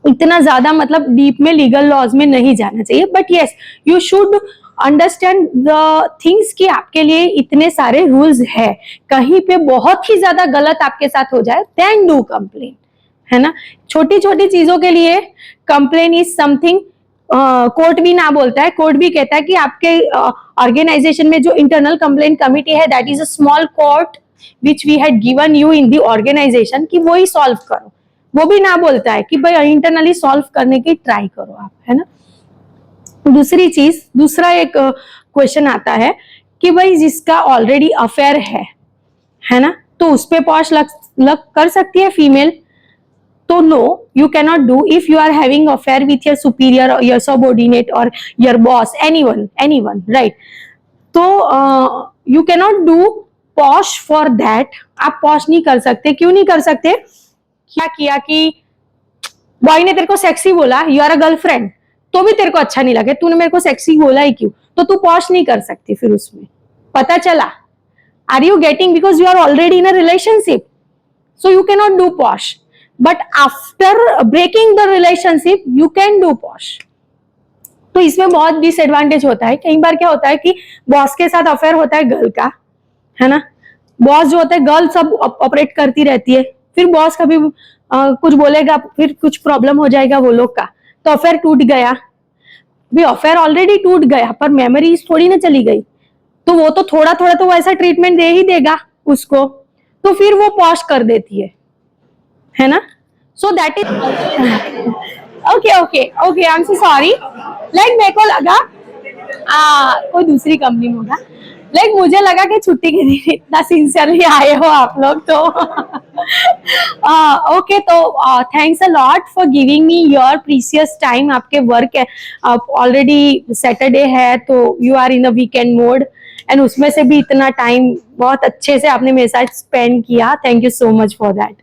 इतना ज्यादा मतलब डीप में लीगल लॉज में नहीं जाना चाहिए, but yes you should understand the things कि आपके लिए इतने सारे रूल्स है, कहीं पे बहुत ही ज्यादा गलत आपके साथ हो जाए देन डू कंप्लेन, है ना। छोटी छोटी चीजों के लिए कंप्लेन इज समथिंग, कोर्ट भी ना बोलता है, कोर्ट भी कहता है कि आपके ऑर्गेनाइजेशन में जो इंटरनल कंप्लेंट कमिटी है that is a small court which we had given you in the organisation, कि वो ही सॉल्व करो, वो भी ना बोलता है कि भाई इंटरनली सॉल्व करने की ट्राई करो आप, है ना। दूसरी चीज, दूसरा एक क्वेश्चन आता है कि भाई जिसका ऑलरेडी अफेयर है ना, तो उस पे पॉश लग कर सकती है फीमेल? तो no, you can not do if you are having affair with your superior और योर सबऑर्डिनेट और योर बॉस, एनीवन, राइट। तो you can not do POSH for that, आप पॉश नहीं कर सकते। क्यों नहीं कर सकते? क्या किया कि बॉय ने तेरे को सेक्सी बोला, यू आर अ गर्लफ्रेंड, तो भी तेरे को अच्छा नहीं लगे, तूने मेरे को सेक्सी बोला ही क्यों, तो तू पॉश नहीं कर सकती फिर उसमें, पता चला। Are you getting? Because you are already in a relationship, so you can not do POSH, but after breaking the relationship you can do POSH. तो इसमें बहुत डिसएडवांटेज होता है। कई बार क्या होता है कि बॉस के साथ अफेयर होता है गर्ल का, है ना। बॉस जो होता है, गर्ल सब ऑपरेट करती रहती है, फिर बॉस कभी कुछ बोलेगा, फिर कुछ प्रॉब्लम हो जाएगा वो लोग का, तो अफेयर टूट गया। भी अफेयर ऑलरेडी टूट गया पर मेमोरीज थोड़ी ना चली गई, तो वो तो थोड़ा थोड़ा तो वैसा ट्रीटमेंट दे ही देगा उसको, तो फिर वो पॉश कर देती है ना। So that is okay, I am so sorry. Like मेरे को लगा कोई दूसरी कंपनी में होगा, लाइक मुझे लगा कि छुट्टी के दिन इतना सिंसियरली आए हो आप लोग, तो ओके। तो thanks a lot for giving me your precious time. आपके वर्क है, ऑलरेडी सैटरडे है तो you are in a weekend mode, and उसमें से भी इतना टाइम बहुत अच्छे से आपने मेरे साथ स्पेंड किया। Thank you so much for that.